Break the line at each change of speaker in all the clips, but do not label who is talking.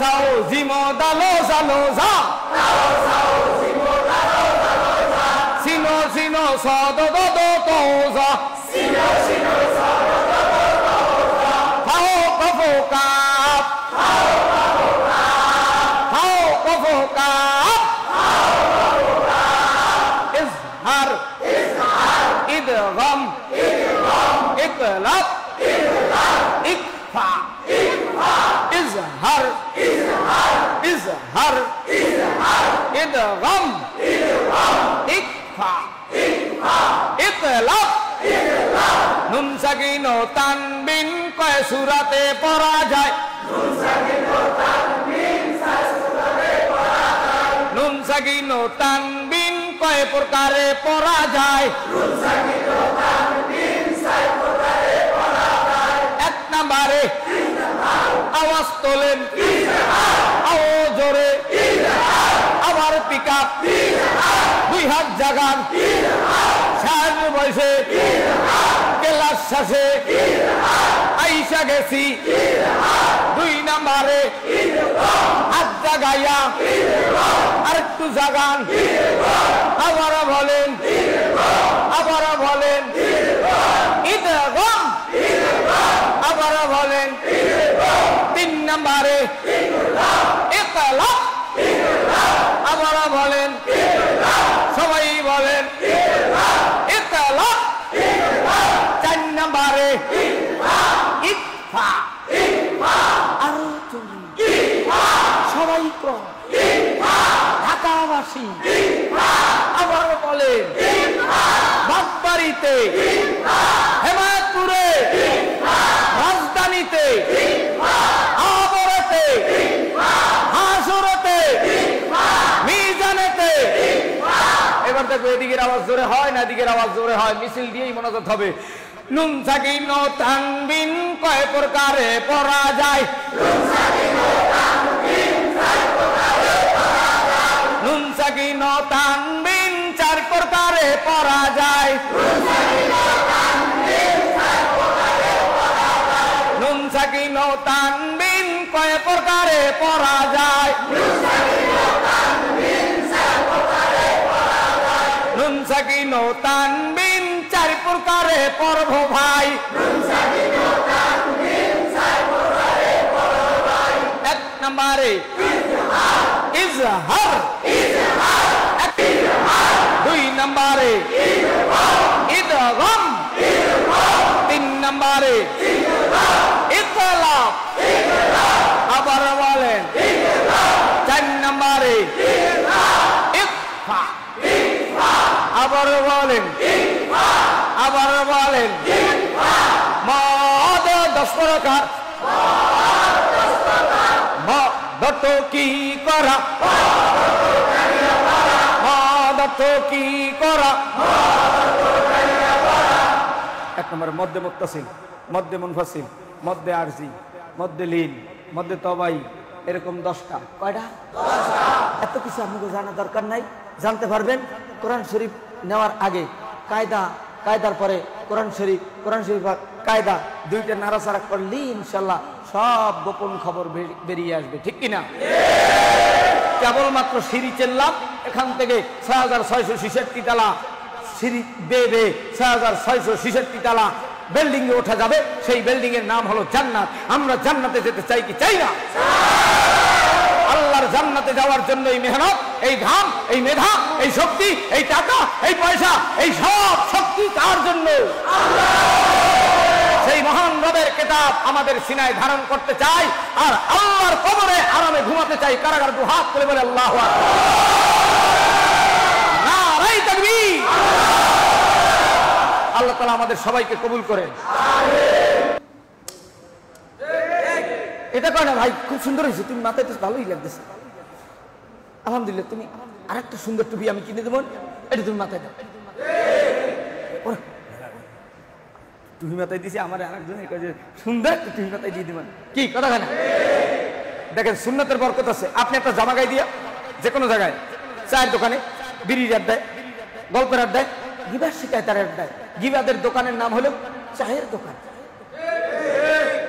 sao zimo dalo zalo za sino sino so do do do to za sino sino so do do do to za phao ko pho ka phao ko pho ka izhar idgham iqlab ikfa izhar izhar idgham ikfa ইকলাব নুন সাকিন ও তানবিন কয় সূরাতে পড়া যায় নুন সাকিন ও তানবিন সূরাতে পড়া যায় নুন সাকিন ও তানবিন কয় প্রকারে পড়া যায় নুন সাকিন ও তানবিন প্রকারে পড়া যায় এক নম্বরে আওয়াজ তোলেন আওয়াজ জোরে আবার পিকআপ দুই হাত জাগান সাজ বয়সে ক্লাস শেষে আইসা গেছি দুই নম্বরে হাত জাগাইয়া আরেকটু জাগান আবার বলেন ইদগাম আবার বলেন তিন নম্বরে ইকলাব আবার বলেন সবাই বলেন ইকলাব চার নম্বরে ইকফা আরো চলি সবাই কর ঢাকাবাসী আবার বলেন বাগবাড়িতে হেমায়তপুরে রাজধানীতে আবরতে হাসুরতে মিজানেতে এবার দেখো এদিকের আওয়াজ জোরে হয় না এদিকের আওয়াজ জোরে হয় মিছিল দিয়েই মনোযোগ হবে নুন সাকিন ও তানবিন কয় প্রকারে পড়া যায় নুন সাকিন ও তানবিন চার প্রকারে পড়া যায় নুন সাকিন ও তানবিন কয় প্রকারে পড়া যায় নুন সাকিন ও তানবিন চার প্রকারে পড়ব ভাই এক নম্বরে ইজহার দুই নম্বরে ইদগাম তিন নম্বরে ইকলাব আবার বলেন চার নম্বরে ইকফা আবার বলেন মদ 10 প্রকার মদ কি করা মদ কি করা এক নম্বরে মধ্যে মুত্তাসিল মধ্যে মুনফাসিল মধ্যে আরজি মধ্যে লিন মধ্যে তবাই এরকম 10টা কয়টা 10টা এত কিছু আপনাকে জানা দরকার নাই জানতে পারবেন কোরআন শরীফ নেওয়ার আগে কায়দার পরে কোরআন শরীফ কায়দা দুইটা নাড়াচাড়া করলে ইনশাল্লাহ সব গোপন খবর বেরিয়ে আসবে ঠিক কিনা কেবলমাত্র সিঁড়ি চেললাম এখান থেকে 6666 তালা সিঁড়ি বেয়ে 6666 তালা বিল্ডিং এ ওঠা যাবে সেই বিল্ডিং এর নাম হলো জান্নাত আমরা জান্নাতে যেতে চাই কি চাই না আল্লাহর জান্নাতে যাওয়ার জন্য এই মেহনত এই ঘাম এই মেধা এই শক্তি এই টাকা এই পয়সা এই সব শক্তি কার জন্য সেই মহান রবের কিতাব আমাদের সিনায় ধারণ করতে চাই আর আল্লাহর কবরে আরামে ঘুমাতে চাই কারাগার দুহাত করে বলে আল্লাহু আকবার নারায়ে তাকবীর আল্লাহ তাআলা আমাদের সবাইকে কবুল করেন এটা কয় না ভাই খুব সুন্দর হয়েছে তুমি মাথায় তো ভালোই লাগতেছে আলহামদুলিল্লাহ তুমি আরেকটা সুন্দর টুপি আমি কিনে দেবো এটা তুমি মাথায় দাও টুপি মাথায় দিয়েছি আমার আরেকজন সুন্দর একটা টুপি মাথায় দিয়ে দেবেন কি কথা না দেখেন সুন্নতের বরকত আছে আপনি একটা জামা গায়ে দিয়া যে কোনো জায়গায় চায়ের দোকানে বিড়ির আড্ডায় গল্পের আড্ডায় গিবাদ শিকায় তার আড্ডায় গিবাদের দোকানের নাম হলো চায়ের দোকান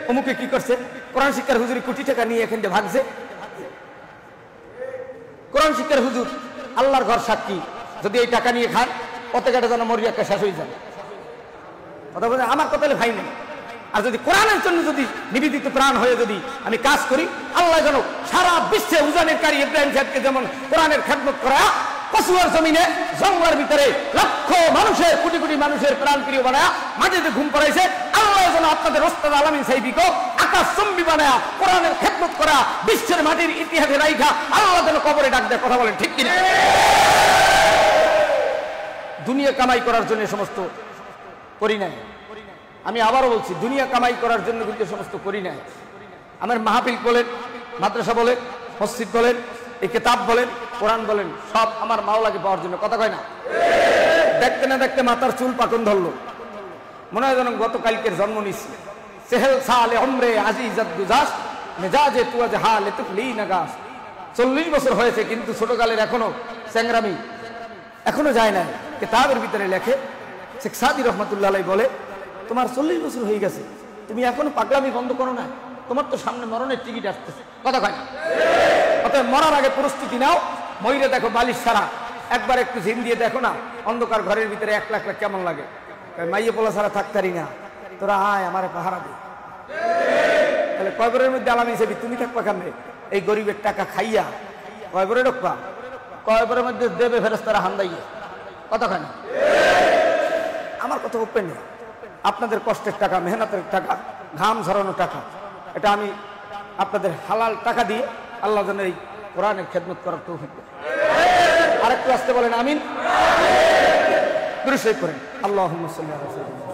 অমুকে কি করছে কোরআন শিক্ষার হুজুরি কোটি টাকা নিয়ে এখান থেকে ভাগছে কোরআন শিক্ষার হুজুর, আল্লাহর ঘর সাক্ষী, যদি এই টাকা নিয়ে খান পতাকাটা যেন মরিয়াকে শেষ হয়ে যায়। কথা বলে আমার কথা ভাই নেই। আর যদি কোরআনের জন্য যদি নিবেদিত প্রাণ হয়ে যদি আমি কাজ করি, আল্লাহ যেন সারা বিশ্বে উজানের কারি ইব্রাহিম সাহেবকে যেমন কোরআনের খেদমত করা কসুয়ার জমিনে জঙ্গলের ভিতরে লক্ষ মানুষের কোটি কোটি মানুষের প্রাণ প্রিয় বানায়া মাটিতে ঘুম পড়াইছে, আল্লাহ যেন আপনাদের ওস্তাদ আলামিন সাহেবীকে আকাশ চুম্বি বানায়া কোরআনের খেদমত করা বিশ্বের মাটির ইতিহাসে রাইখা আল্লাহ যেন কবরে ডাক দেয়। কথা বলেন ঠিক কিনা? দুনিয়া কামাই করার জন্য সমস্ত করি নাই। আমি আবারও বলছি, দুনিয়া কামাই করার জন্য কিন্তু সমস্ত করি নাই। আমার মাহফিল বলেন, মাদ্রাসা বলেন, মসজিদ বলেন, এই কিতাব বলেন, কোরআন বলেন, সব আমার মাওলাকে পাওয়ার জন্য। কথা কয় না? দেখতে না দেখতে মাথার চুল পাকন ধরলো, মনে হয় যেন গতকালকের জন্ম নিচ্ছি। সেহেল সালে অমরে আজিজাত গুজাস মেজাজে তুয়াজে হালে তুকলি নাগাস। 40 বছর হয়েছে কিন্তু ছোটকালের এখনো চ্যাংরামি এখনো যায় না। কিতাবের ভিতরে লেখে, শেখ সাদি রহমতুল্লাহ আলাইহি বলে, তোমার 40 বছর হয়ে গেছে, তুমি এখনো পাগলামি বন্ধ করো না, তোমার তো সামনে মরণের টিকিট আসতেছে। কথা কয় না? অতএব মরার আগে প্রস্তুতি নাও। ময়ূরে দেখো বালিশ ছাড়া, একবার একটু ঝিম দিয়ে দেখো না অন্ধকার ঘরের ভিতরে এক লাখ কেমন লাগে। মাইয়ে পোলা ছাড়া থাকতারি না, তোরা আয় আমারে পাহারা দে। তাহলে কয়বরের মধ্যে আলামিন হিসেবে তুমি থাকবা কেমনে? এই গরিবের টাকা খাইয়া কয়বরে ঢুকবা? কয়বরের মধ্যে দেবে ফেরেশতারা হান্দাইয়া। কথা কয় না? আমার কথা ওপেন, আপনাদের কষ্টের টাকা, মেহনতের টাকা, ঘাম ঝরানো টাকা, এটা আমি আপনাদের হালাল টাকা দিয়ে আল্লাহ যেন এই কোরআনের খেদমত করার তৌফিক দেন। আরেকটু আসতে বলেন আমিন। দুরূদ শরীফ পড়েন, আল্লাহুম্মা সাল্লি আলা সাইয়্যিদিনা।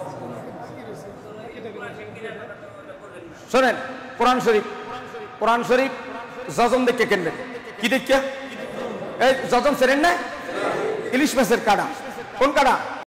শোনেন, কোরআন শরীফ, কোরআন শরীফ জজম দেখে কিনবেন। কি দেখে? এই জজম চেনেন না? ইলিশ মাছের কাঁটা। কোন কাঁটা?